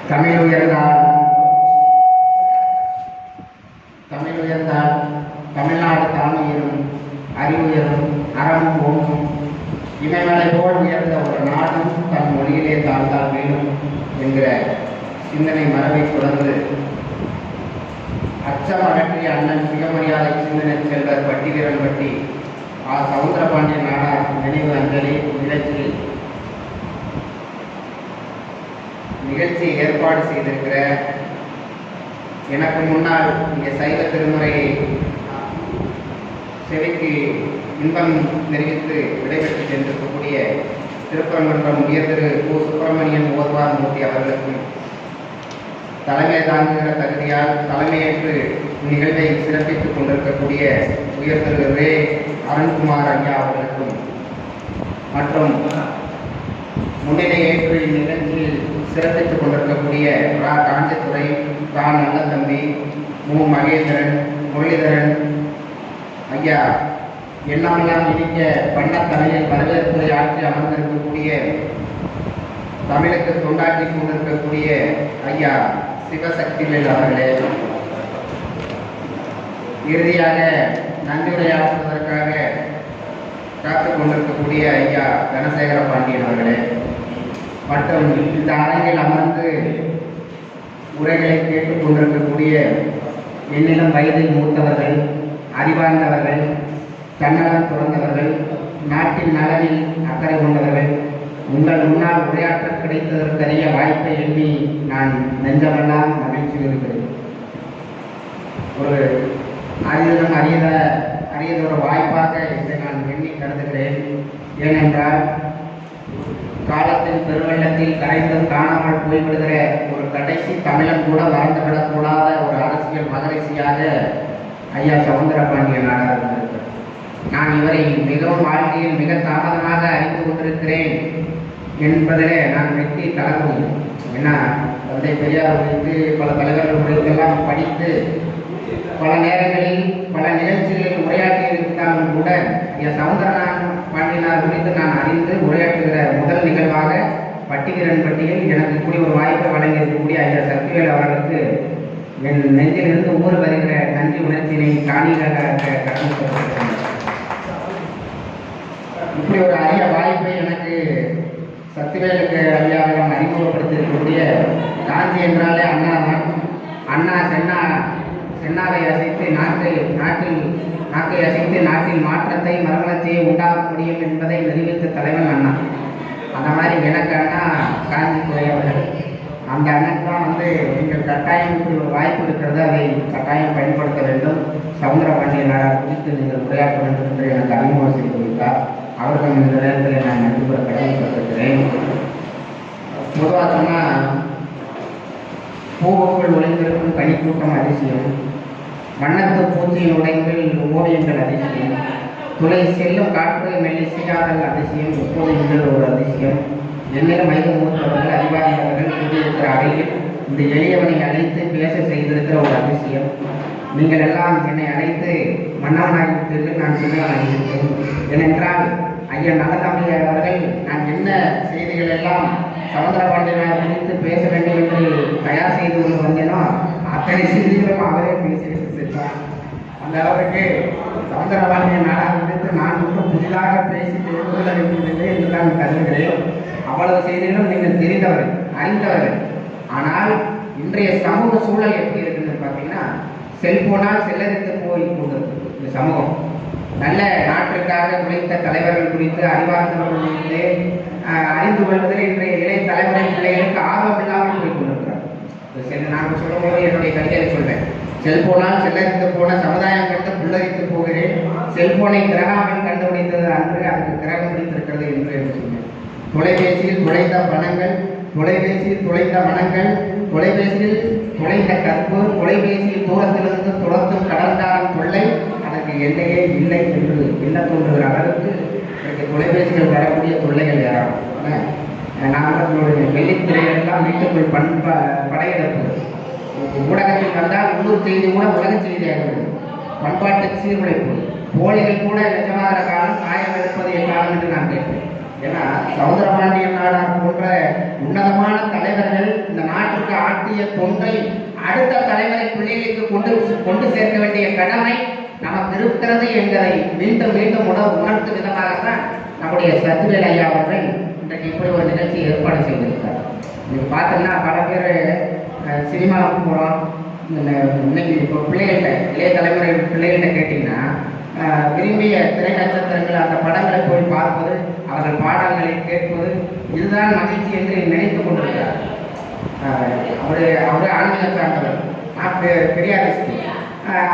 தமிழ் உயர்ந்தால் தமிழ்நாடு தானுயிரும் அறிவுயரும் அறமும் ஓங்கும் இமயமலை போல் உயர்ந்த ஒரு நாடும் தன் மொழியிலே தாழ்ந்தால் வேணும் என்கிற சிந்தனை மரபை தொடர்ந்து அச்சம் அகற்றிய அண்ணன் சுயமரியாதை சிந்தனை செல்வர் பட்டிவீரன்பட்டி சவுந்தரபாண்டிய நாடார் நினைவு அஞ்சலி நிகழ்ச்சியை ஏற்பாடு செய்திருக்கிற எனக்கு முன்னால் இங்கே சைவ திருமுறையை செவிக்கு இன்பம் தெரிவித்து விடைபெற்று சென்றிருக்கக்கூடிய திருப்பரங்குன்றம் உயர் திரு கு சுப்பிரமணியன் ஓர்வார் மூர்த்தி அவர்களுக்கும் தலைமை தாங்குகிற தகுதியால் தலைமையேற்று நிகழ்வை சிறப்பித்துக் கொண்டிருக்கக்கூடிய உயர் திரு ரே அருண்குமார் ஐயா அவர்களுக்கும் மற்றும் முன்னிலையேற்று இந்நிகழ்ச்சியில் சிறப்பித்துக் கொண்டிருக்கக்கூடிய ரா காஞ்சித்துறை ரா நல்லதம்பி மு மகேந்திரன் முரளிதரன் ஐயா எண்ணமெல்லாம் இனிக்க பண்ணத்தலையில் வரவேற்புரை ஆற்றி அமர்ந்திருக்கக்கூடிய தமிழுக்கு தொண்டாற்றி கொண்டிருக்கக்கூடிய ஐயா சிவசக்திவேல் அவர்களே, இறுதியாக நன்றியுரையாற்றுவதற்காக காத்துக் கொண்டிருக்கக்கூடிய ஐயா தனசேகர பாண்டியன் அவர்களே மற்றும் இந்த அரங்கில் அமர்ந்து உரைகளை கேட்டுக் கொண்டிருக்கக்கூடிய என்னிடம் வயதில் மூத்தவர்கள், அறிவார்ந்தவர்கள், தன்னலம் துறந்தவர்கள், நாட்டின் நலனில் அக்கறை கொண்டவர்கள், உங்கள் முன்னால் உரையாற்ற கிடைத்ததற்கரிய வாய்ப்பை எண்ணி நான் நெஞ்சமெல்லாம் மகிழ்ச்சி இருக்கிறேன். ஒரு அரியத ஒரு வாய்ப்பாக இதை நான் எண்ணி கருதுகிறேன். ஏனென்றால் காலத்தின் பெருவெள்ளத்தில் கரைந்தும் காணாமல் போய்விடுகிற ஒரு கடைசி தமிழன் கூட வாழ்ந்துவிடக்கூடாத ஒரு அரசியல் மகரிஷியாக ஐயா சவுந்தரபாண்டிய நாடார் இருந்திருக்கிறார். நான் இவரை மிகவும் வாழ்க்கையில் மிக தாமதமாக அறிந்து கொண்டிருக்கிறேன் என்பதிலே நான் வெற்றி தளர்வு. ஏன்னா தந்தை பெரியார் குறித்து பல தலைவர்கள் குறித்தெல்லாம் படித்து பல நேரங்களில் பல நிகழ்ச்சிகளில் உரையாற்றி இருந்தாலும் கூட ஐயா சவுந்தரபாண்டியனார் குறித்து நான் அறிந்து உரையாற்றுகிற முதல் நிகழ்வாக பட்டிவீரன்பட்டியில் எனக்கு கூடிய ஒரு வாய்ப்பை வழங்கியிருக்கக்கூடிய ஐயா சக்திவேல் அவர்களுக்கு என் நெஞ்சிலிருந்து ஊர் வருகிற நன்றி உணர்ச்சியினை காணியாக கற்றுக்கொண்டிருக்கிறேன். இப்படி ஒரு அரிய வாய்ப்பை எனக்கு சக்திவேலுக்கு ஐயாவிடம் அறிமுகப்படுத்தியிருக்கக்கூடிய காஞ்சி என்றாலே அண்ணா தான். அண்ணா சென்னாவை அசைத்து நாக்கை அசைத்து நாட்டில் மாற்றத்தை மறுமலர்ச்சியை உண்டாக்க முடியும் என்பதை நிரூபித்த தலைவன் அண்ணா. அந்த மாதிரி எனக்கு அண்ணா காஞ்சி துறையவர்கள். அந்த அண்ணன் தான் நீங்கள் கட்டாயம் இப்படி ஒரு வாய்ப்பு இருக்கிறது, அதை கட்டாயம் பயன்படுத்த வேண்டும், சவுந்தரபாண்டிய நாடார் குறித்து நீங்கள் உரையாற்ற வேண்டும் என்று எனக்கு அறிமுகம் செய்து வைத்தார். அவர்கள் இந்த நேரத்தில் நான் நன்றி கூட கடமைப்பட்டிருக்கிறேன். பொதுவாக சொன்னால் பூவுக்குள் ஒளிந்திருக்கும் கனிக்கூட்டம் அதிசயம், வண்ணத்து பூச்சியின் உடைப்பில் ஓவியங்கள் அதிசயம், துளை செல்லும் காற்று மெல்லிசையாதல் அதிசயம், எப்போது ஒரு அதிசயம். என்னிடம் வயது மூத்தவர்கள், அறிவார்ந்தவர்கள் கூடியிருக்கிற அறையில் இந்த எளியவனை அழைத்து பேச செய்திருக்கிற ஒரு அதிசயம். நீங்கள் எல்லாம் என்னை அழைத்து மன்னவனாகிவிட்டீர்கள், நான் சின்னவனாகிவிட்டேன். ஏனென்றால் ஐயா நல்லதம்பி அவர்கள் நான் என்ன செய்திகள் எல்லாம் சவுந்தரபாண்டியனார் குறித்து பேச வேண்டும் என்று தயார் செய்து கொண்டு வந்தேனோ அத்தனை செய்திகளும் அவரே பேசிவிட்டு சென்றார். அந்த அளவுக்கு சவுந்தரபாண்டிய நாடார் குறித்து நான் மட்டும் புதிதாக பேசி தெரிந்து கொள்ள வேண்டியதில்லை என்று நான் கருதுகிறேன். அவ்வளவு செய்திகளும் நீங்கள் தெரிந்தவர்கள், அறிந்தவர்கள். ஆனால் இன்றைய சமூக சூழல் எப்படி இருக்குன்னு பார்த்தீங்கன்னா, செல்போனால் செல்லரித்து போய் கொண்டிருக்கு இந்த சமூகம். நல்ல நாட்டிற்காக உழைத்த தலைவர்கள் குறித்து, அறிவார்ந்தவர்கள் குறித்து அறிந்து கொள்வதில் இன்றைய இளைய தலைமுறை பிள்ளைகளுக்கு ஆர்வம் இல்லாமல் போய் கொண்டிருக்கிறார். நான் சொல்லும்போது என்னுடைய கருத்தை சொல்றேன். செல்போனால் செல்லரித்து போன சமுதாயம் கண்டு புல்லரித்து போகிறேன். செல்போனை கிரகாமல் கண்டுபிடித்தது அன்று, அதுக்கு கிரகம் பிடித்திருக்கிறது என்று சொன்னேன். தொலைபேசியில் துளைந்த பணங்கள், தொலைபேசியில் துளைந்த மனங்கள், தொலைபேசியில் துளைந்த கற்பு, தொலைபேசியில் தூரத்திலிருந்து துரத்தும் கடல்தாரம் கொள்ளை, அதற்கு எல்லையே இல்லை என்று எண்ண தோன்றுகிற அளவுக்கு எனக்கு தொலைபேசிகள் வரக்கூடிய தொல்லைகள் ஏறாகும். நாங்களுடைய வெள்ளித்திரையெல்லாம் வீட்டுக்குள் படையெடுப்பு. ஊடகத்தில் வந்தால் உள்ளூர் செய்தி கூட உலக செய்தியாகிறது. பண்பாட்டு சீர்குலைப்பு, போலிகள் கூட நிஜமாகிற காலம், காயம் எடுப்பது எக்காலம் என்று நான் கேட்பேன். ஏன்னா சவுந்தரபாண்டிய நாடார் போன்ற உன்னதமான தலைவர்கள் இந்த நாட்டுக்கு ஆற்றிய தொண்டை அடுத்த தலைமுறை பிள்ளைகளுக்கு கொண்டு கொண்டு சேர்க்க வேண்டிய கடமை நமக்கு இருக்கிறது என்பதை மீண்டும் மீண்டும் உணர்த்தும் விதமாகத்தான் நம்முடைய சத்துவேல் ஐயா அவர்கள் இன்றைக்கு இப்படி ஒரு நிகழ்ச்சி ஏற்பாடு செய்திருக்கார். இன்னைக்கு பார்த்தோம்னா பல பேர் சினிமாவுக்கு போகிறோம். இன்னைக்கு இப்போ பிள்ளைகள்கிட்ட இளைய தலைமுறை பிள்ளைகள்கிட்ட கேட்டிங்கன்னா விரும்பிய திரை நட்சத்திரங்கள் அந்த படங்களை போய் பார்ப்பது, அவர்கள் பாடல்களை கேட்பது, இதுதான் மகிழ்ச்சி என்று நினைத்து கொண்டிருக்கிறார். அவரு ஆன்மீக சார்ந்தவர், நான் பெரியாரிஸ்ட்.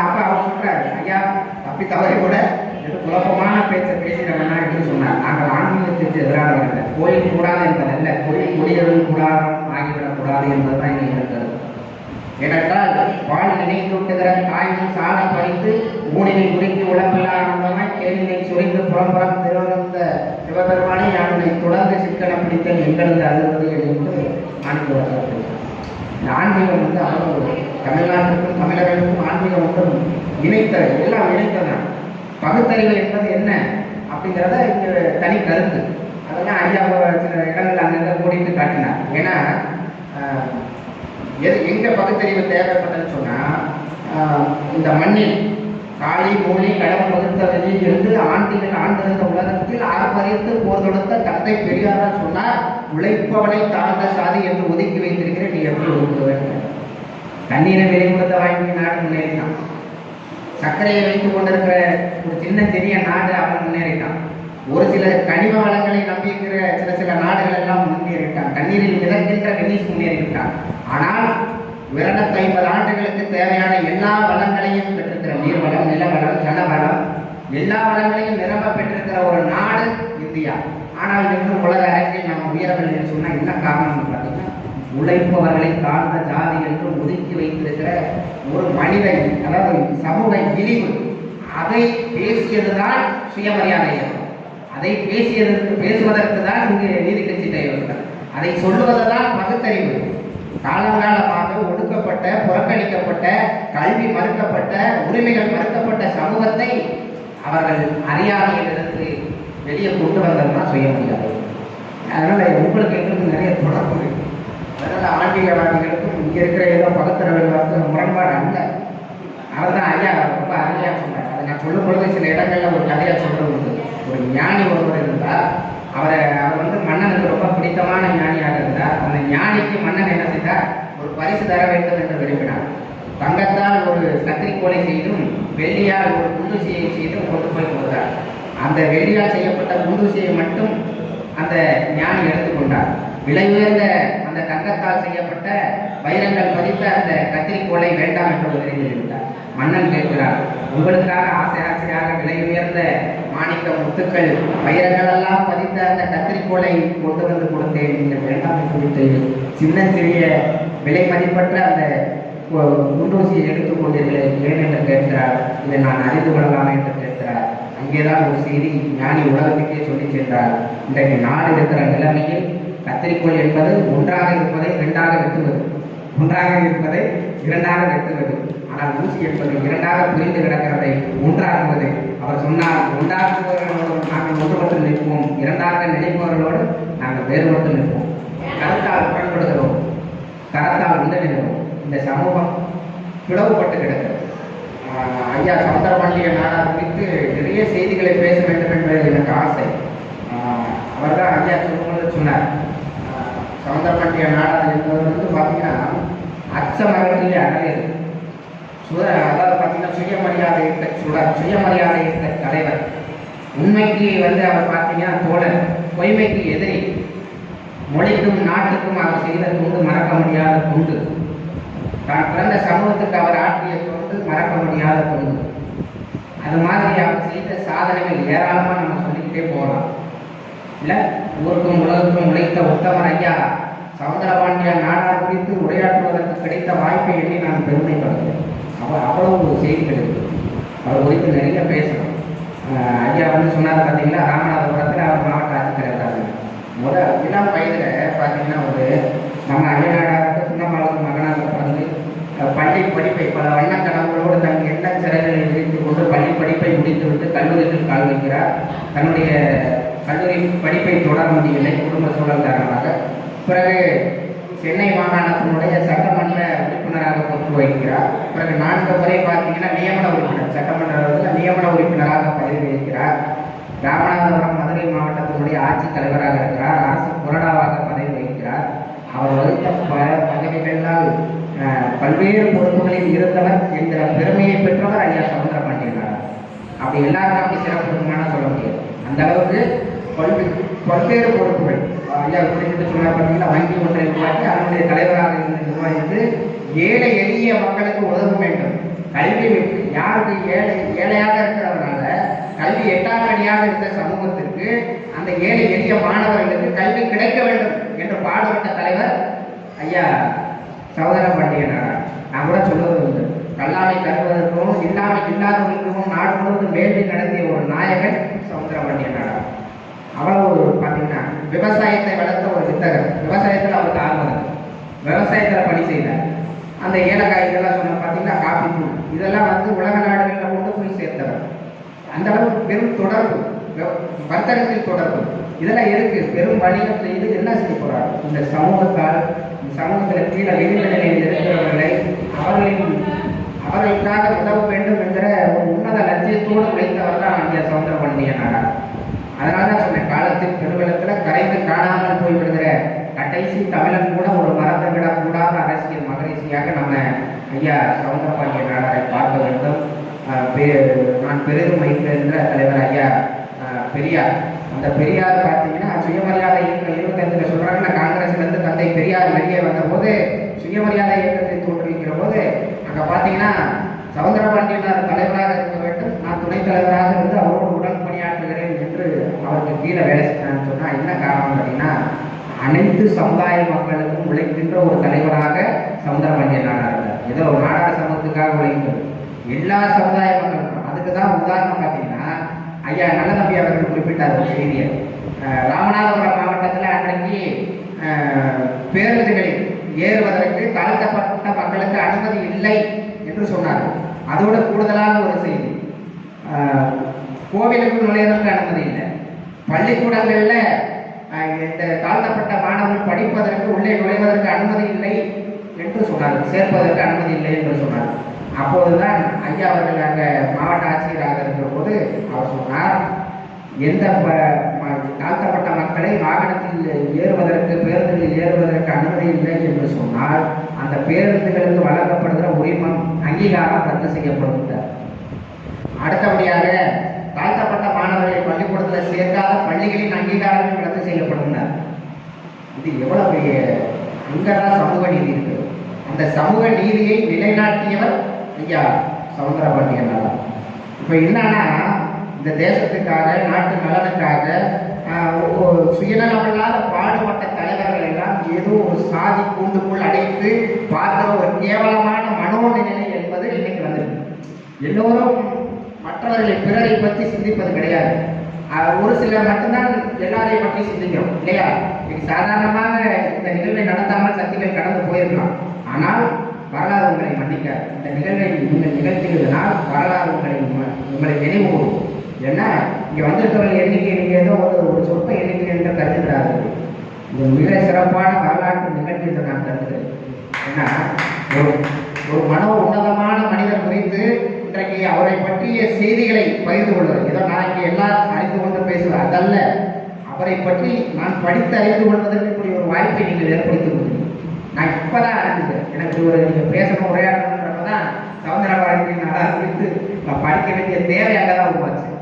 அப்போ அவர் சொல்றாரு, ஐயா அப்படி தவறி கூட எது குழப்பமான பேச்சை பேசிடவேனா என்று சொன்னார். நாங்கள் ஆன்மீகத்திற்கு எதிரானவர்கள், கோயில் கூடாது என்பதல்ல, கோயில் குடியவர்கள் கூடாரம் ஆகிவிடக்கூடாது என்பதுதான் எங்கள் இருக்கிறது. ஏனென்றால் வாழ் நினைத்தூட்டுகிற தாயின் சாலை பறித்து மூடினை குறித்து உழப்பில்லாமல் கேள்வியை சுரைந்து புறம்புறம் திருவந்த சிவபெருமானை யானை தொடர்ந்து சிக்கன பிடித்தல் எங்களது அழுவது என்று ஆன்மீக இந்த ஆன்மீகம் அவ்வளவு தமிழ்நாட்டுக்கும் தமிழர்களுக்கும் ஆன்மீகம் ஒன்றும் இணைத்தது, எல்லாம் இணைத்ததான். பகுத்தறிவு என்பது என்ன அப்படிங்கிறத இங்கே தனி கருத்து. அதெல்லாம் ஐயா சில இடங்கள் அங்கங்கே கூடிட்டு காட்டினார். ஏன்னா எங்க பகுத்தறிவு தேவைப்பட்டதுன்னு சொன்னா, இந்த மண்ணில் காளி மூலி கடவுள் பகுத்தறிவில் இருந்து ஆண்டிகள் ஆண்டிருந்த உலகத்தில் ஆர்ப்பரித்து போர் தொடுத்த தந்தை பெரியாரால் சொன்னார், உழைப்பவனை தாழ்ந்த சாதி என்று ஒதுக்கி வைத்திருக்கிற நீ எப்படி ஒதுக்குவேன்? தண்ணீரை விலை கொடுத்த வாங்கி நாடு முன்னேறினான். சர்க்கரையை வைத்துக் கொண்டிருக்கிற ஒரு சின்ன சிறிய நாடு அவன் முன்னேறிட்டான். ஒரு சில கனிம வளங்களை நம்பியிருக்கிற சில நாடுகள் எல்லாம் முன்னேறிட்டான். தண்ணீரில் மிதக்கின்ற வெனிஸ் முன்னேறிவிட்டான். ஆனால் 250 ஆண்டுகளுக்கு தேவையான எல்லா வளங்களையும் பெற்றிருக்கிற நீர்வளம், நிலவளம், ஜலவளம், எல்லா வளங்களையும் நிரம்ப பெற்றிருக்கிற ஒரு நாடு இந்தியா. ஆனால் இன்னும் உலக அரங்கில் நாம் உயரவில்லை சொன்னா என்ன காரணம் பார்த்தீங்கன்னா, உழைப்பவர்களை தாழ்ந்த ஜாதி என்று ஒதுக்கி வைத்திருக்கிற ஒரு மனித, அதாவது சமூக இழிவு. அதை பேசியதுதான் சுயமரியாதை. அதை பேசுவதற்கு தான் இங்கு நீதி கட்சி தலைவர்கள். அதை சொல்லுவதுதான் பகுத்தறிவு. காலங்காலமாக ஒடுக்கப்பட்ட, புறக்கணிக்கப்பட்ட, கல்வி மறுக்கப்பட்ட, உரிமைகள் மறுக்கப்பட்ட சமூகத்தை அவர்கள் அறியாமையிலிருந்து வெளியே கொண்டு வந்ததுதான் சுயமரியாதை. அதனால உங்களுக்கு எங்களுக்கு நிறைய தொடர்பு இருக்கு. அதனால ஆன்மீகவாதிகளுக்கும் இங்க இருக்கிற ஏதோ பகுத்தறிவாளர்களுக்கும் முரண்பாடு அல்ல. அவர்தான் ஐயா ரொம்ப அருமையா சொன்னார். அதை நான் சொல்லும் பொழுது சில இடங்கள்ல ஒரு கதையா சொல்றது உண்டு. ஒரு ஞானி ஒருவர் இருந்தார். அவர் மன்னனுக்கு ரொம்ப பிடித்தமான ஞானியாக இருந்தார். அந்த ஞானிக்கு மன்னன் என்ன செய்தார், ஒரு பரிசு தர வேண்டும் என்று விரும்பினார். தங்கத்தால் ஒரு கத்திரிக்கோலை செய்தும் வெள்ளியால் ஒரு குண்டூசியை செய்தும் கொண்டு போய் கொடுத்தார். அந்த வெள்ளியால் செய்யப்பட்ட குண்டூசியை மட்டும் அந்த ஞானி எடுத்துக்கொண்டார். விலை உயர்ந்த அந்த தங்கத்தால் செய்யப்பட்ட வைரங்கள் பதித்த அந்த கத்திரிக்கோலை வேண்டாம் என்று தெரிவித்தார். மன்னன் கேட்கிறார், உங்களுக்காக ஆசையாக விலை உயர்ந்த மாணிக்க முத்துக்கள் வைரங்கள் எல்லாம் பதித்த அந்த கத்திரிக்கோளை கொண்டு வந்து கொடுத்தேன், நீங்கள் வேண்டாம் என்று விட்டு சின்ன சிறிய விலை மதிப்பற்ற அந்த குண்டூசியை எடுத்துக் கொண்டீர்களே ஏன் என்று கேட்கிறார். இதை நான் அறிந்து கொள்ளலாமே என்று கேட்கிறார். அங்கேதான் ஒரு செய்தி ஞானி உலகத்துக்கே சொல்லி சென்றார். இன்றைக்கு நாடு இருக்கிற நிலைமையில் கத்திரிக்கோள் என்பது ஒன்றாக இருப்பதை இரண்டாக வெட்டுவது, ஒன்றாக இருப்பதை இரண்டாக வெட்டுவது. ஆனால் ஊசி என்பது இரண்டாக பிரிந்து கிடக்கிறதை ஒன்றாகுவது. அவர் சொன்னார், ஒன்றாகுபவர்களோடு நாங்கள் ஒன்றுபட்டு நிற்போம், இரண்டாக நினைப்பவர்களோடு நாங்கள் வேறுபட்டு நிற்போம். கருத்தால் புறப்படுகிறோம், கரத்தால் உதவுகிறோம். இந்த சமூகம் பிளவுபட்டு கிடக்கிறது. ஐயா சௌந்தரபாண்டிய நாடார் குறித்து நிறைய செய்திகளை பேச வேண்டும் என்பது எனக்கு ஆசை. அவர்தான் ஐயா சொல்லும்போது சொன்னார், சௌந்தரபாண்டிய நாடார் என்பது பார்த்தீங்கன்னா அச்சமகத்திலே அகலியது. அதாவது பார்த்தீங்கன்னா சுயமரியாதை இருக்க சுடர், சுயமரியாதை இருக்க தலைவர். உண்மைக்கு அவர் பார்த்தீங்கன்னா தோழர், பொய்மைக்கு எதிரி. மொழிக்கும் நாட்டுக்கும் அவர் செய்த தொண்டு மறக்க முடியாத தொண்டு. தான் பிறந்த சமூகத்துக்கு அவர் ஆற்றிய தொண்டு மறக்க முடியாத தொண்டு. அது மாதிரி அவர் செய்த சாதனைகள் ஏராளமாக நம்ம சொல்லிக்கிட்டே போகலாம். இல்லை, ஊருக்கும் உலகத்துக்கும் உழைத்த உத்தமர் ஐயா சௌந்தரபாண்டிய நாடார் குறித்து உரையாற்றுவதற்கு கிடைத்த வாய்ப்பை எண்ணி நான் பெருமைப்படுகிறேன். அவர் அவ்வளவு செய்திகள் இருக்கு. அவர் குறித்து நிறைய பேசணும். ஐயா சொன்னார் பார்த்தீங்களா, ராமநாதபுரத்தில் அவர் மாவட்ட ஆட்சித்தலைவராக இளம் வயதில் பார்த்தீங்கன்னா நம்ம ஐயனாடாருக்கு சின்னம்மாளுக்கு மகனாக பிறந்து பள்ளி படிப்பை பல வண்ணக்கனவுகளோடு தன் எண்ண சிறைகளை விரித்து கொண்டு பள்ளி படிப்பை முடித்துவிட்டு கல்லூரியில் கால் வைக்கிறார். தன்னுடைய கல்லூரி படிப்பை தொடர முடியவில்லை குடும்ப சூழல் காரணமாக. பிறகு சென்னை மாகாணத்தினுடைய சட்டமன்ற உறுப்பினராக பொறுப்பு வகிக்கிறார். பிறகு 4 முறை பார்த்தீங்கன்னா நியமன உறுப்பினர், சட்டமன்றத்தில் நியமன உறுப்பினராக பதவி வகிக்கிறார். ராமநாதபுரம் மதுரை மாவட்டத்தினுடைய ஆட்சித் தலைவராக இருக்கிறார். அரசு கொறடாவாக பதவி வகிக்கிறார். அவர் வகித்த பதவிகளால் பல்வேறு பொறுப்புகளில் இருந்தவர் என்கிற பெருமையை பெற்றவர் ஐயா சவுந்தரபாண்டியன் நாடார். அப்படி எல்லாருக்கும் அப்படி சிறப்பு சொல்ல முடியாது. அந்த அளவுக்கு பல்வேறு பொறுப்புகள் ஐயா குறிப்பிட்டு சொன்னார். பார்த்தீங்கன்னா வங்கி ஒன்றை உருவாக்கி அதனுடைய தலைவராக இருந்து நிர்வகித்து ஏழை எளிய மக்களுக்கு உதவ வேண்டும். கல்வி யாருக்கு ஏழையாக இருக்கிறதுனால கல்வி எட்டாக்கடியாக இருந்த சமூகத்திற்கு அந்த ஏழை எளிய மாணவர்களுக்கு கல்வி கிடைக்க வேண்டும் என்று பாடுபட்ட தலைவர் ஐயா சவுந்தரபாண்டியன் நாடார். நான் கூட சொல்வது உண்டு, கல்லாமை கருவதற்கும் இல்லாமை இல்லாதவர்களுக்கும் நாடு முழுவதும் வேள்வி நடத்திய ஒரு நாயகன் சவுந்தரபாண்டியன் நாடார். அவ்வளவு பார்த்தீங்கன்னா விவசாயத்தை வளர்த்த ஒரு வித்தகர். விவசாயத்தில் அவருக்கு ஆர்வம், விவசாயத்தில் பணி செய்தார். அந்த ஏலக்காய் இதெல்லாம் சொன்ன பார்த்தீங்கன்னா காபி தூள் இதெல்லாம் உலக நாடுகளில் கொண்டு போய் சேர்த்தவர். அந்த அளவுக்கு பெரும் தொடர்பு, வர்த்தகத்தில் தொடர்பு இதெல்லாம் இருக்கு. பெரும் வணிகம் செய்து என்ன செய்ய போறார்? இந்த சமூகத்தால், இந்த சமூகத்தில் கீழே விளிம்பு நிலையில் இருக்கிறவர்களை அவர்களுக்காக உதவ வேண்டும் என்கிற ஒரு உன்னத லட்சியத்தோடு உழைத்தவர் தான் ஐயா சவுந்தரபாண்டியன் நாடார். அதனால தான் சொன்னேன், காலத்தின் பெருவெள்ளத்தில் கரைந்து காணாமல் போய்விடுகிற கடைசி தமிழன் கூட ஒரு மறந்து விடக்கூடாத அரசியல் மகரிஷியாக நம்ம ஐயா சவுந்தரபாண்டியன் நாடாரை பார்க்க வேண்டும். நான் பெரிதும் வைத்திருக்கிற தலைவர் ஐயா பெரியார். அந்த பெரியார் பார்த்தீங்கன்னா சுயமரியாதை இயக்கம் 25 சொல்றாங்கன்னா, காங்கிரஸ்லேருந்து தந்தை பெரியார் வெளியே வந்த போது சுயமரியாதை இயக்கத்தை தோற்றுவிக்கிற போது அங்கே பார்த்தீங்கன்னா சவுந்தரபாண்டியன் தலைவராக இருக்க வேண்டும், நான் துணைத் தலைவராக இருந்து அவரோடு உடன் பணியாற்றுகிறேன் என்று அவருக்கு கீழே வேலை செய்யணும்னு சொன்னால் என்ன காரணம் அப்படின்னா, அனைத்து சமுதாய மக்களுக்கும் உழைக்கின்ற ஒரு தலைவராக சவுந்தரபாண்டியன் நாடார் இருந்தார். ஏதோ ஒரு நாடார் சமூகத்துக்காக உழைக்கிறது எல்லா சமுதாய மக்களுக்கும். அதுக்கு தான் உதாரணம் பார்த்தீங்கன்னா ஐயா நல்லதம்பி அவர்கள் குறிப்பிட்டார் ஒரு செய்தியை. ராமநாதபுரம் மாவட்டத்தில் அன்றைக்கு பேருந்துகளில் ஏறுவதற்கு தாழ்த்தப்பட்ட மக்களுக்கு அனுமதி இல்லை என்று சொன்னார். அதோடு கூடுதலான ஒரு செய்தி, கோவிலுக்கு நுழைவதற்கு அனுமதி இல்லை, பள்ளிக்கூடங்களில் இந்த தாழ்த்தப்பட்ட மாணவர்கள் படிப்பதற்கு உள்ளே நுழைவதற்கு அனுமதி இல்லை என்று சொன்னார், சேர்ப்பதற்கு அனுமதி இல்லை என்று சொன்னார். அப்போதுதான் ஐயா அவர்கள் அங்கே மாவட்ட ஆட்சியராக இருக்கிற போது அவர் சொன்னார், எந்த தாழ்த்தப்பட்ட மக்களை வாகனத்தில் ஏறுவதற்கு, பேருந்துகளில் ஏறுவதற்கு அனுமதி இல்லை என்று சொன்னால் அந்த பேருந்துகளுக்கு வழங்கப்படுகிற உரிமம் அங்கீகாரம் ரத்து செய்யப்படுகிறார். அடுத்தபடியாக தாழ்த்தப்பட்ட மாணவர்களை பள்ளிக்கூடத்தில் சேர்க்காத பள்ளிகளின் அங்கீகாரங்கள் ரத்து செய்யப்படுகிறார். இது எவ்வளவு பெரிய இங்கதான் சமூக நீதி இருக்கு. அந்த சமூக நீதியை நிலைநாட்டியவர் ஐயா சவுந்தரபாண்டியன் நாடார். இப்போ என்னன்னா, இந்த தேசத்துக்காக, நாட்டு நலனுக்காக சுயநலமில்லாத பாடுபட்ட தலைவர்கள் எல்லாம் ஏதோ ஒரு சாதி கூண்டுக்குள் அடைத்து பார்க்கிற ஒரு கேவலமான மனோநிலை என்பது இன்னைக்கு வந்திருக்கு. எல்லோரும் மற்றவர்களை, பிறரை பற்றி சிந்திப்பது கிடையாது. ஒரு சிலர் மட்டும்தான் எல்லாரையும் பற்றி சிந்திக்கிறோம் இல்லையா? இன்னைக்கு சாதாரணமாக இந்த நிகழ்வை நடத்தாமல் சக்திகள் கடந்து போயிருக்கலாம். ஆனால் வரலாறு உங்களை மன்னிக்க, இந்த நிகழ்வை நீங்கள் நிகழ்த்தியதனால் வரலாறு உங்களை நினைவுகூடும். ஏன்னா இங்கே வந்திருக்கிறவர்கள் எண்ணிக்கை நீங்கள் ஏதோ ஒரு சொற்ப எண்ணிக்கை என்று கருதுகிறார்கள். இது மிக சிறப்பான வரலாற்று நிகழ்ச்சி என்று நான் கருதுகிறேன். ஏன்னா ஒரு மனோ உன்னதமான மனிதர் குறித்து இன்றைக்கு அவரை பற்றிய செய்திகளை பகிர்ந்து கொள்வது, ஏதோ நான் இங்கே எல்லாம் அறிந்து கொண்டு பேசுவேன், அதல்ல. அவரை பற்றி நான் படித்து அறிந்து கொள்வதற்கு இப்படி ஒரு வாய்ப்பை நீங்கள் ஏற்படுத்தி கொடுத்தீங்க. நான் இப்போதான் அறிஞ்சுக்கிறேன். எனக்கு நீங்கள் பேசணும், உரையாடணுன்றப்பதான் சவுந்தரபாண்டியன் நாடார் குறித்து நான் படிக்க வேண்டிய தேவை அங்கே தான் உருவாச்சு.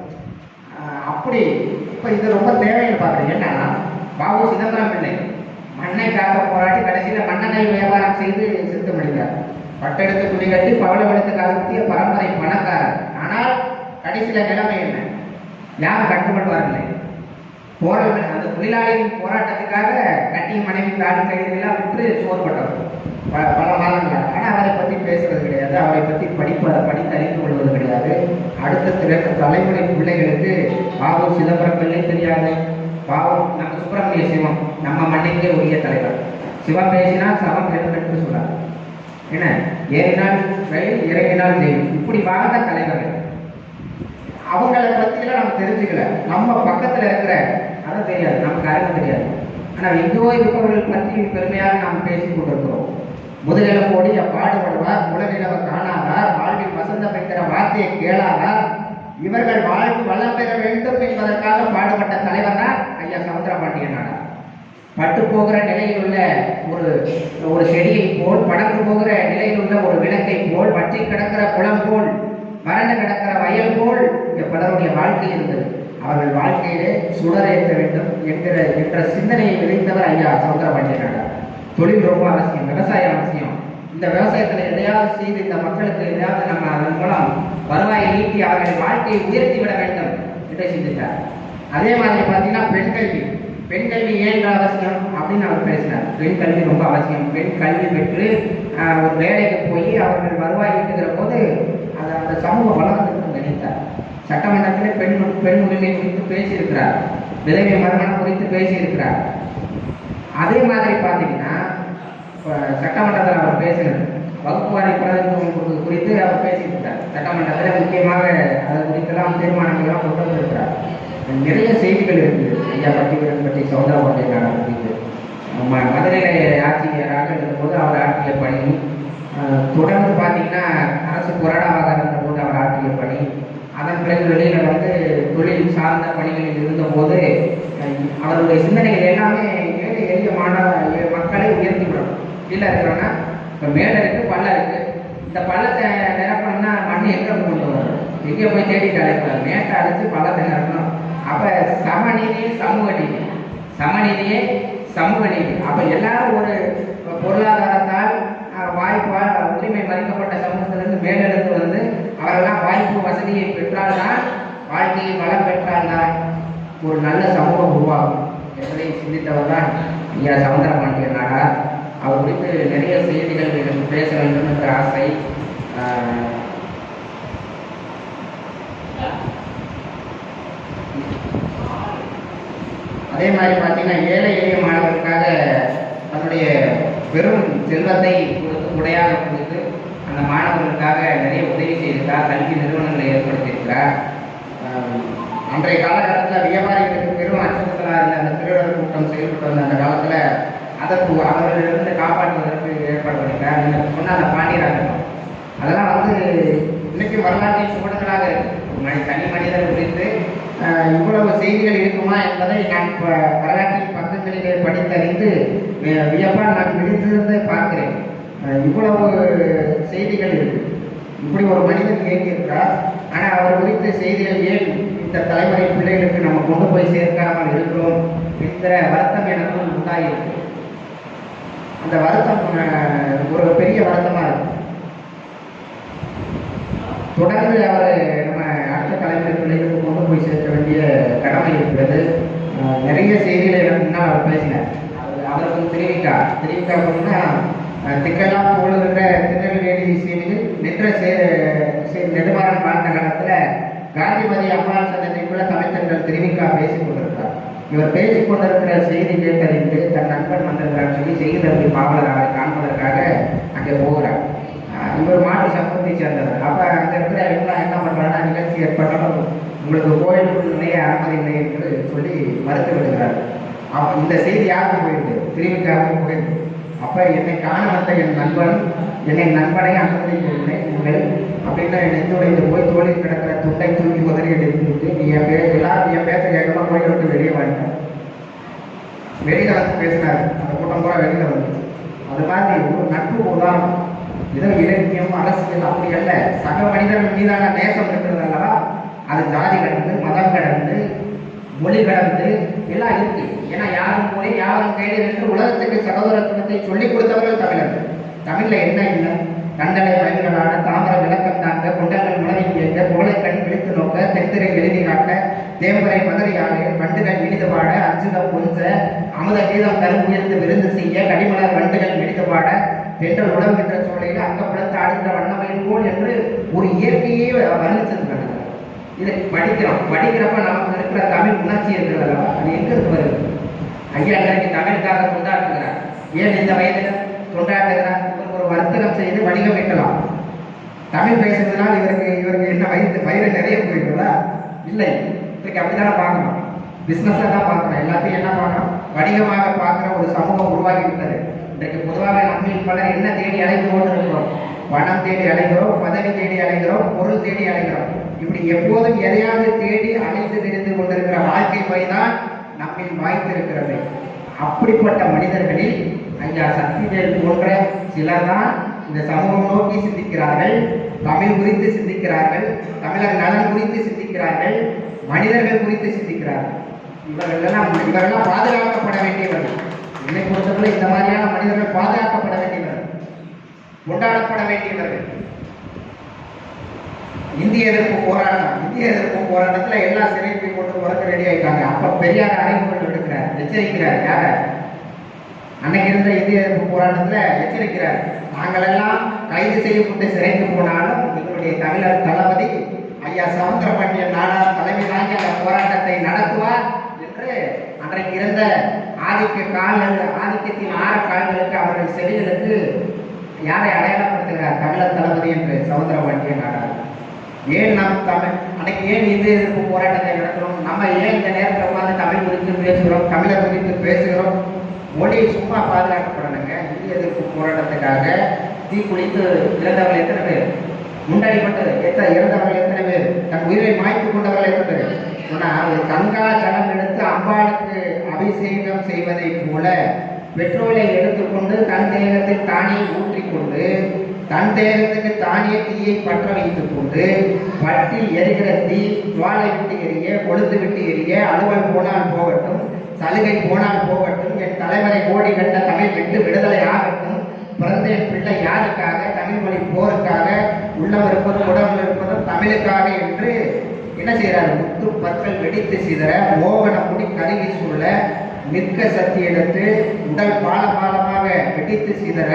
அப்படி இப்போ இது ரொம்ப தேவைன்னு பார்க்குறேன். ஏன்னா பாபு சிதம்பரம் பிள்ளை மண்ணை காக்க போராடி கடைசியில் மண்ணெண்ணெய் வியாபாரம் செய்து செத்து முடிந்தார். பட்டெடுத்து துணி கட்டி பவளவெடுத்து காலத்திய பரம்பரை பணக்காரர். ஆனால் கடைசியில் நிலைமை என்ன? யாரும் கட்டுப்படுவார்களே. அந்த தொழிலாளியின் போராட்டத்துக்காக கட்டிய மனைவி காடு கைதெல்லாம் விட்டு சோர்பட்டவர் பல மாதங்களாக. ஆனால் அவரை பற்றி பேசுறது கிடையாது, அவரை பற்றி படித்து அறிந்து கொள்வது கிடையாது. அடுத்த 2 தலைமுறை பிள்ளைகளுக்கு பாபு சிதம்பரம் பிள்ளை தெரியாது. பாபு நம்ம சுப்பிரமணிய சிவம் நம்ம மண்ணிலே உரிய தலைவர். சிவம் பேசினால் சவம் என்று சொல்றார். என்ன, ஏறினால் ரயில், இறங்கினால் ஜெயில், இப்படி வாழ்ந்த தலைவர்கள். அவங்கள பற்றியெல்லாம் நம்ம தெரிஞ்சுக்கல. நம்ம பக்கத்தில் இருக்கிற அதை தெரியாது, நமக்கு அறிவு தெரியாது. ஆனால் எங்கோ இருப்பவர்கள் பற்றி பெருமையாக நாம் பேசிக் கொண்டிருக்கிறோம். முதுகெலும்போடி பாடுபடுவார், உலகிழவ காணாதார், வாழ்வில் வசந்தம் என்கிற வார்த்தையை கேளாதார், இவர்கள் வாழ்வு வளம் பெற வேண்டும் என்பதற்காக பாடுபட்ட தலைவர் தான் ஐயா சவுந்தரபாண்டியன் நாடார். பட்டு போகிற நிலையில் உள்ள ஒரு செடியை போல், படர்ந்து போகிற நிலையில் உள்ள ஒரு விளக்கை போல், வற்றி கிடக்கிற குளம் போல், வறண்டு கிடக்கிற வயல் போல் இங்க பலருடைய வாழ்க்கை இருந்தது. அவர்கள் வாழ்க்கையிலே சுடரேற்ற வேண்டும் என்ற சிந்தனையை விதைத்தவர் ஐயா சவுந்தரபாண்டியன் நாடார். தொழில் ரொம்ப அவசியம், விவசாயம் அவசியம். இந்த விவசாயத்தில் எதையாவது செய்து இந்த மக்களுக்கு எதையாவது நம்ம அதன் மூலம் வருவாயை ஈட்டி அவர்களின் வாழ்க்கையை உயர்த்தி விட வேண்டும் என்று சிந்தித்தார். அதே மாதிரி பார்த்தீங்கன்னா பெண் கல்வி ஏன் அவசியம் அப்படின்னு அவர் பேசினார். பெண் கல்வி ரொம்ப அவசியம். பெண் கல்வி பெற்று ஒரு வேலைக்கு போய் அவர்கள் வருவாய் ஈட்டுகிற போது அந்த சமூக வளர்ந்து நினைத்தார். சட்டமன்றத்தில் பெண் உரிமை குறித்து பேசியிருக்கிறார், விதவை மறுமணம் குறித்து பேசியிருக்கிறார். அதே மாதிரி பார்த்தீங்கன்னா சட்டமன்றத்தில் அவர் பேசினார், வகுப்புவாரி பிரதிநிதித்துவம் குறித்து அவர் பேசியிருக்கிறார். சட்டமன்றத்தில் முக்கியமாக அது குறித்தெல்லாம் தீர்மானங்கள்லாம் கொண்டு வந்திருக்கிறார். நிறைய செய்திகள் இருக்குது ஐயா பட்டி சவுந்தரபாண்டியன் நாடார் குறித்து. மதுரையில் ஆட்சியராக இருந்தபோது அவர் ஆற்றிய பணி, தொடர்ந்து பார்த்தீங்கன்னா அரசு கொறடாவாக இருந்தபோது அவர் ஆற்றிய பணி, அதன் பிறகு வெளியில் வந்து தொழில் சார்ந்த பணிகளில் இருந்தபோது அவருடைய சிந்தனைகள் எல்லாமே ஏழை எளிய மக்களை உயர்த்தி விடணும். கீழே இருக்கிறோன்னா இப்போ மேலே இருக்குது, பள்ளம் இருக்குது. இந்த பள்ளத்தை நிரப்பணும்னா மண் எங்கே கொண்டு வரும்? எங்கே போய் தேடி கிடைக்கூடாது, மேட்டை அடித்து பள்ளத்தை நிரப்பணும். அப்போ சமநீதியே சமூக நீதி. அப்போ எல்லாரும் ஒரு பொருளாதாரத்தால் வாய்ப்பால் உரிமை மதிக்கப்பட்ட சமூகத்திலிருந்து மேலெடுத்து வந்து அவரெல்லாம் வாய்ப்பு வசதியை பெற்றால்தான், வாழ்க்கையை வளம் பெற்றால்தான் ஒரு நல்ல சமூகம் உருவாகும் என்பதை சிந்தித்தவர் தான் ஐயா சவுந்தரபாண்டியன் நாடார். அவர் குறித்து நிறைய செய்திகள் எனக்கு பேச வேண்டும் என்ற ஆசை. அதே மாதிரி பார்த்தீங்கன்னா ஏழை எளிய மாணவர்களுக்காக தன்னுடைய பெரும் செல்வத்தை கொடுத்து உடையாக கொடுத்து அந்த மாணவர்களுக்காக நிறைய உதவி செய்திருக்கார். கல்வி நிறுவனங்களை ஏற்படுத்தியிருக்கிறார். அன்றைய காலகட்டத்தில் வியாபாரிகளுக்கு பெரும் அச்சுறுத்தலாக இருந்த அந்த திருடர் கூட்டம் செயல்பட்டு வந்த அந்த காலத்தில் அதற்கு அவர்களிலிருந்து காப்பாற்றுவதற்கு ஏற்பாடு பண்ணியிருக்கார். நீங்கள் சொன்ன அந்த பாண்டியராஜன் அதெல்லாம் வந்து இன்னைக்கு வரலாற்றின் சுவடுகளாக இருக்கு. தனி மனிதர் குறித்து இவ்வளவு செய்திகள் இருக்குமா என்பதை நான் வரலாற்றின் பக்கங்களிலே படித்தறிந்து வியப்பாக நான் விழித்திருந்து பார்க்கிறேன். இவ்வளவு செய்திகள் இருக்கு. இப்படி ஒரு மனிதன் இயங்கியிருக்கிறார். ஆனால் அவர் குறித்த செய்திகள் ஏன் இந்த தலைமுறை பிள்ளைகளுக்கு நம்ம கொண்டு போய் சேர்க்காமல் இருக்கிறோம் என்கிற வருத்தம் எனக்கு உண்டாயிருக்கு. அந்த வருத்தம் ஒரு பெரிய வருத்தமாக இருக்கு. தொடர்ந்து அவர் நம்ம அடுத்த தலைமுறை பிள்ளைகளுக்கு கொண்டு போய் சேர்க்க வேண்டிய கடமை இருக்கிறது. நிறைய செய்திகளை எனக்கு முன்னால் அவர் பேசினார். அவருக்கு தெரிவிக்கா அப்படின்னா திக்கெல்லாம் போடுகின்ற திருநெல்வேலி செய்திகள் நின்ற நெடுமாறன் வாழ்ந்த காலத்தில் காந்திமதி அம்மாள் சந்ததிக்குள்ள தமிழ்த்தங்கள் தெரிவிக்கா பேசிக் கொண்டிருக்கிறார். இவர் பேசிக் கொண்டிருக்கிற செய்தி கேட்டறிந்து தன் நண்பன் வந்திருக்கிறார் சொல்லி செய்தி பாவலராக காண்பதற்காக அங்கே போகிறார். இவர் மாட்டு சமூகத்தை சேர்ந்தவர். அப்போ அங்கே இருக்கிற எல்லாம் என்ன பண்ணுறாங்கன்னா, நிகழ்ச்சி ஏற்பட்டாலும் உங்களுக்கு கோயிலுக்குள் நிறைய அனுமதி இல்லை என்று சொல்லி மறுத்து விடுகிறார். அப்போ இந்த செய்தி யாருக்கு போயிருக்கு? திருவிக்காவுக்கு போயிருக்கு. அப்போ என்னை காண வந்த என் நண்பனை அனுமதி கொடுங்கள் அப்படின்னு நெஞ்சுடைந்து போய் தோழில் கிடக்கிற துண்டை தூக்கி உதறி எடுத்துவிட்டு நீ எல்லாரும் என் பேச கேட்கலாம், கோயில் விட்டு வெளியே வாங்கிட்டார். வெளியில் வந்து பேசினார். அந்த கூட்டம் கூட வெளியில் வந்துச்சு. அது மாதிரி ஒரு நட்பு உதாரணம். ஏதோ இலக்கியம் அரசியல் அப்படி அல்ல, சக மனிதர்கள் மீதான நேசம் இருக்கிறது அல்லவா? அது ஜாதி கடந்து, மதம் கடந்து, மொழி கடந்து எல்லாம் இருக்கு. ஏன்னா யாரும் மொழி யாரும் கையில் என்று உலகத்துக்கு சகோதரத்துவத்தை சொல்லிக் கொடுத்தவர்கள் தமிழர்கள். தமிழ்ல என்ன இல்லை? கண்டலை வயல்களான தாமரை விளக்கம் தாங்க, கொண்டங்கள் முளவில் இயங்க, புகழை கண் விழித்து நோக்க, தென்திரை எழுதி காட்ட, தேம்பரை மதுரையாக, பண்டுகள் விழித்து பாட, அச்சுதம் கொஞ்ச, அமுத கீதம் கரும்புயர்த்து விருந்து செய்ய, கடிமலர் வண்டுகள் விழித்து பாட, தென்றல் உணவுகின்ற சூழலில் அங்கப்படுத்த அடுத்த வண்ணமையின் போல் என்று ஒரு இயற்கையே வர்ணிச்சிருக்காங்க. இதை படிக்கிறப்ப நமக்கு இருக்கிற தமிழ் உணர்ச்சி இருக்கிறதா? அது எங்க இருக்கு வருது? ஐயா இன்றைக்கு தமிழுக்காக கொண்டாடுகிறார். ஏன் இந்த வயதில் கொண்டாடுகிறார்? ஒரு வர்த்தகம் செய்து வணிகம் வைக்கலாம். தமிழ் பேசுறதுனால இவருக்கு என்ன வயிறு நிறைய போயிருக்கிறதா? இல்லை. இன்றைக்கு அப்படித்தானே பார்க்கணும். பிஸ்னஸாக தான் பார்க்கணும். எல்லாத்தையும் என்ன பார்க்கணும்? வணிகமாக பார்க்கிற ஒரு சமூகம் உருவாகிவிட்டது. இன்றைக்கு பொதுவாக நம்மில் பலர் என்ன தேடி அலைந்து கொண்டிருக்கிறோம்? பணம் தேடி அலைகிறோம், பதவி தேடி அலைகிறோம், பொருள் தேடி அலைகிறோம். இப்படி எப்போதும் எதையாவது தேடி அலைந்து திரிந்து கொண்டிருக்கிற வாழ்க்கை முறைதான் நம்மில் வாய்த்திருக்கிறது. அப்படிப்பட்ட மனிதர்களில் ஐயா சக்திவேல் போன்ற சிலர் தான் இந்த சமூகம் நோக்கி சிந்திக்கிறார்கள், தமிழ் குறித்து சிந்திக்கிறார்கள், தமிழர் நலன் குறித்து சிந்திக்கிறார்கள், மனிதர்கள் குறித்து சிந்திக்கிறார்கள். இவர்களெல்லாம் பாதுகாக்கப்பட வேண்டியவர்கள். என்னை பொறுத்தவரை இந்த மாதிரியான மனிதர்கள் பாதுகாக்கப்பட வேண்டியவர்கள், கொண்டாடப்பட வேண்டியவர்கள். இந்திய எதிர்ப்பு போராட்டத்துல எல்லா சிறையை போய் கொண்டு போறதுக்கு ரெடி ஆயிட்டாங்க. அப்ப பெரியார் அறைகூவல் எடுக்கிறார், எச்சரிக்கிறார். யார அன்னைக்கு இருந்த இந்திய எதிர்ப்பு போராட்டத்துல எச்சரிக்கிறார். நாங்கள் எல்லாம் கைது செய்யப்பட்டு சிறைக்கு போனாலும் எங்களுடைய தமிழர் தளபதி ஐயா சவுந்தரபாண்டியன் நாடார் தலைமை தாங்கி அந்த போராட்டத்தை நடத்துவார் என்று அன்றைக்கு இருந்த ஆதிக்கத்தின் ஆற கால்களுக்கு அவர்கள் செவிகளுக்கு யாரை அடையாளப்படுத்துகிறார்? தமிழர் தளபதி என்று சவுந்தரபாண்டியன் நாடார். ஏன் நாம் தமிழ் அன்னைக்கு ஏன் இந்திய எதிர்ப்பு போராட்டத்தை நடத்துகிறோம்? நம்ம ஏன் இந்த நேரத்தில் உட்காந்து தமிழ் குறித்து பேசுகிறோம், தமிழர் குறித்து பேசுகிறோம்? மொழி சும்மா பாதுகாக்கப்படணுங்க. இந்திய எதிர்ப்பு போராட்டத்துக்காக தீக்குளித்து இறந்தவர்கள் எத்தனை பேர்? முண்டாடிப்பட்டது இறந்தவர்கள் எத்தனை பேர்? தன் உயிரை மாய்த்து கொண்டவர்கள் எத்தனை பேர்? சொன்னால் ஒரு கங்கா ஜலம் எடுத்து அம்பாளுக்கு அபிஷேகம் செய்வதை போல பெட்ரோலை எடுத்துக்கொண்டு தன் தேகத்தில் தானே ஊற்றிக்கொண்டு தன் தேகத்துக்கு தானே தீயை பற்ற வைத்துக் கொண்டு பட்டில் எரிகிற தீ ஜுவாலை விட்டு எரிய, கொழுந்து விட்டு எரிய, அலுவல் போனால் போகட்டும், சலுகை போனால் போகட்டும், என் தலைவரை கோடி கண்ட தமிழ் விட்டு விடுதலை ஆகட்டும், பிறந்த என் பிள்ளை யாருக்காக? தமிழ் மொழி போருக்காக, உள்ளம் இருப்பதும் உடம்புல இருப்பதும் தமிழுக்காக என்று என்ன செய்யறாரு? முத்து பற்கள் வெடித்து சிதற, மோகன முடி கருகி சூழ, நிற்க சக்தி எடுத்து உடல் பாலமாக வெடித்து சிதற,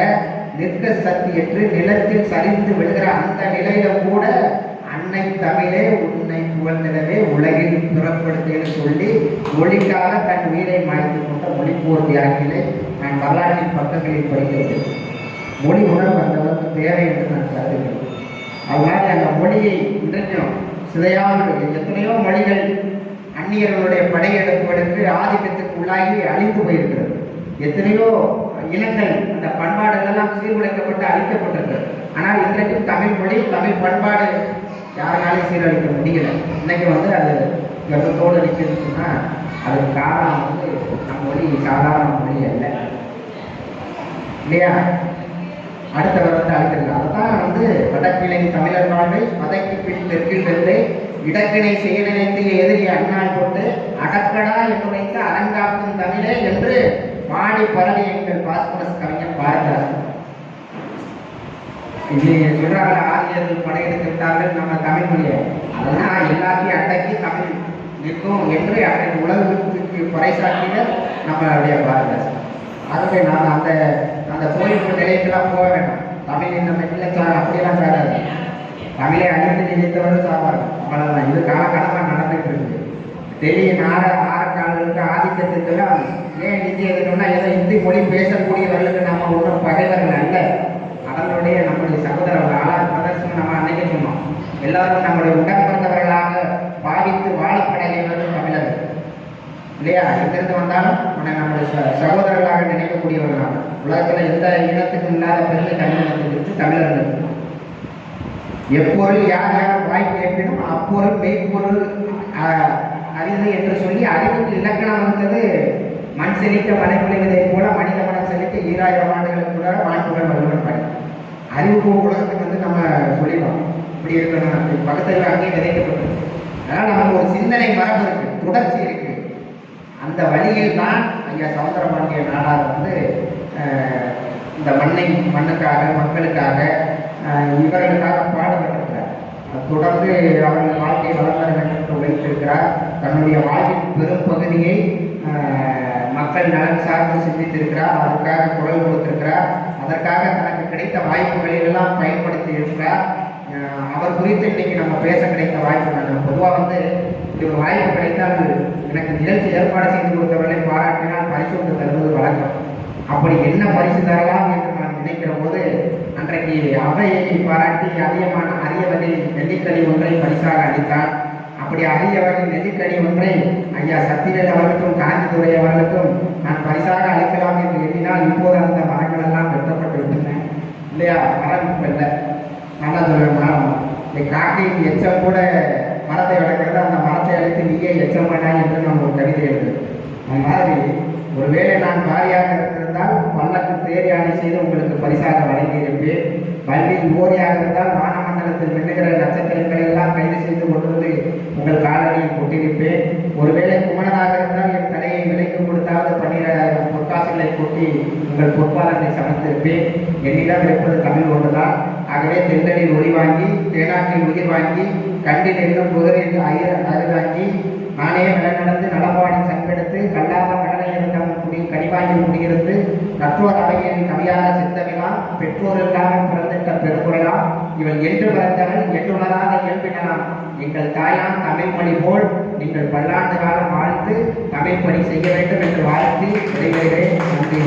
நிற்க சக்தியற்று நிலத்தில் சரிந்து விழுகிற அந்த நிலையில கூட அன்னை தமிழே உன்னை புகழ்ந்திடவே உலகில் பிறப்படுத்தேன்னு சொல்லி மொழிக்காக தன் உயிரை மாய்த்து கொண்ட மொழிப்போர் தியாகிகளை நான் வரலாற்றின் பக்கங்களில் படிக்கிறேன். மொழி உணர்வு அந்த அளவுக்கு தேவை என்று நான் கருதுகிறேன். அதனால அந்த மொழியை இன்றைக்கும் சிதையாமல் எத்தனையோ மொழிகள் அந்நியர்களுடைய படையெடுப்புகளுக்கு ஆதிக்கத்துக்கு உள்ளாகி அழிந்து போயிருக்கிறது. எத்தனையோ இனங்கள் அந்த பண்பாடுகள் எல்லாம் சீர்குலைக்கப்பட்டு அழிக்கப்பட்டிருக்கிறது. ஆனால் இன்றைக்கும் தமிழ் மொழி, தமிழ் பண்பாடு யாருனாலும் சீரழிக்க முடியல. இன்னைக்கு அது கர்வத்தோடு நிற்குதுன்னு சொன்னால் அதுக்கு காரணம் நம் மொழி சாதாரண மொழி அல்ல, இல்லையா? அடுத்தவர் அழைக்கிறது. அதுதான் வடக்கிழை தமிழர் வாழ்வை வதக்கி பின் தெற்கில் வெள்ளை இடக்கிணை செய்ய நினைத்து எதிரி அண்ணால் போட்டு அடக்கடா என்று வைத்த அரங்காக்கும் தமிழே என்று பாடி பரவி எங்கள் பாஸ்பரஸ் கவிஞர் பாரதிதாசன். இது சொல்றாங்க, ஆரியர்கள் படையெடுத்து விட்டார்கள் நம்ம தமிழ் மொழியை, அதெல்லாம் எல்லாத்தையும் அடக்கி தமிழ் நிற்கும் என்று அன்றைக்கு உலகத்துக்கு பறைசாற்றினர் நம்மளுடைய பாரதிதாசன். ஆகவே நாம் அந்த அந்த கோயிலுக்கு நிலையத்தெல்லாம் போக வேண்டாம். தமிழ் நம்ம இல்லை அப்படியெல்லாம் சாராது. தமிழை அழித்து நினைத்தவர்கள் சாவார்கள், அவ்வளவுதான். இது காலகாலமாக நடந்துட்டு இருக்குது. தெரிய ஆரக்காலர்களுக்கு ஆதிக்கத்துக்கெல்லாம் ஏன் இந்திய எதுக்குன்னா ஏதோ இந்தி மொழி பேசக்கூடியவர்களுக்கு நம்ம ஒன்றும் பகைவர்கள் அல்ல, அவர்களுடைய நம்முடைய சகோதரர்கள். ஆனால் பிரதர்சனம் நம்ம அன்னைக்கு சொன்னோம், எல்லாரும் நம்முடைய உடன்பிறந்தவர்களாக பாவித்து வாழப்படையவர்கள் தமிழர்கள், இல்லையா? எங்கிருந்து வந்தாலும் நம்முடைய சகோதரர்களாக நினைக்கக்கூடியவர்களாக. உலகத்தில் எந்த இனத்துக்கும் இல்லாத பெருமை தமிழகத்திற்கு தமிழர்கள். எப்பொருள் யார் யார் வாய்ப்பு ஏற்பினும் அப்பொருள் மெய்ப்பொருள் அறிவு என்று சொல்லி அறிவுக்கு இலக்கணம் வந்தது. மண் செழிக்க மழை பொழிவதை போல மனித மனம் செழிக்க 2000 ஆண்டுகளுக்கு கூட வாழ்ப்புகள் வள்ளுவர் படி அறிவு உலகத்துக்கு நம்ம சொல்லிடுவோம். இப்படி இருக்கணும், பகுத்தறிவு அங்கேயே விதைக்கப்பட்டது. அதனால் நமக்கு ஒரு சிந்தனை மரபு இருக்கு, தொடர்ச்சி இருக்கு. அந்த வழியில் தான் ஐயா சவுந்தரபாண்டிய நாடார் இந்த மண்ணுக்காக, மக்களுக்காக, இவர்களுக்காக பாடுபட்டிருக்கிறார். தொடர்ந்து அவர்கள் வாழ்க்கை வளர்ந்த வேண்டும் என்று உழைத்திருக்கிறார். தன்னுடைய வாழ்வின் பெரும் பகுதியை மக்கள் நலன் சார்ந்து சிந்தித்திருக்கிறார். அதற்காக குரல் கொடுத்திருக்கிறார். அதற்காக தனக்கு கிடைத்த வாய்ப்புகளில் எல்லாம் பயன்படுத்தி இருக்கிறார். அவர் குறித்து இன்னைக்கு நம்ம பேச கிடைத்த வாய்ப்பு நான் பொதுவாக இப்படி ஒரு வாய்ப்பு கிடைத்தால் எனக்கு நிகழ்ச்சி ஏற்பாடு செய்து கொடுத்தவர்களை பாராட்டினால் பரிசு தருவது வழக்கம். அப்படி என்ன பரிசு தரலாம் என்று நான் நினைக்கிற போது அன்றைக்கு அவையை பாராட்டி அதிகமான அரிய வகை வெள்ளிக்கனி ஒன்றை பரிசாக அளித்தார். அப்படி அரிய வகை நெல்லிக்கனி ஒன்றை ஐயா சத்திவேல் அவர்களுக்கும் காஞ்சிதுரை அவர்களுக்கும் நான் பரிசாக அளிக்கலாம் என்று எண்ணினால் இப்போது அந்த மரங்கள் எல்லாம் வெட்டப்பட்டு விட்டன இல்லையா. மரம் இப்ப இல்லை, நல்லா சொல்ற மரம் காட்டின் எச்சம் கூட மரத்தை வளர்க்கிறது, அந்த மரத்தை அழைத்து நீயே எச்சம் வேண்டாம் என்று நம்ம ஒரு கவிதை எழுது. அந்த மாதிரி ஒருவேளை நான் பாரியாக இருந்திருந்தால் பல்லக்கு தேர் யானை செய்து உங்களுக்கு பரிசாக வழங்கியிருப்பேன். பள்ளியில் ஓரியாக இருந்தால் வானமண்டலத்தில் மின்னுகிற நட்சத்திரங்களை எல்லாம் கைது செய்து கொண்டு வந்து உங்கள் காலடியில் கொட்டியிருப்பேன். ஒருவேளை குமரனாக இருந்தால் என் தலையை விலைக்கு கொடுத்தாவது 12,000 பொற்காசுகளை கொட்டி உங்கள் பொற்பாலனை சமைத்திருப்பேன். என்னிடம் இருப்பது தமிழ் ஒன்றுதான். ஆகவே தென்றலில் ஒளி வாங்கி, தேனாற்றில் உயிர் வாங்கி, கண்டில் என்னும் புகரில் அருகாங்கி, நானே நடந்து நடப்பாடி சம்பெடுத்து கல்லாத கடலையிடம் கனிவாயில் குடியிருந்து கற்றோர் அவையில் கவியாக சித்தமிழா பெற்றோர் இல்லாமல் பிறந்திட்ட பெருங்குறலாம் இவள் என்று பிறந்தவள் எட்டுணராத இயல்பினலாம். எங்கள் தாயான் தமிழ் மொழி போல் நீங்கள் பல்லாண்டு காலம் வாழ்த்து தமிழ் பணி செய்ய வேண்டும் என்று வாழ்த்தி விடைபெறுகிறேன். நன்றி.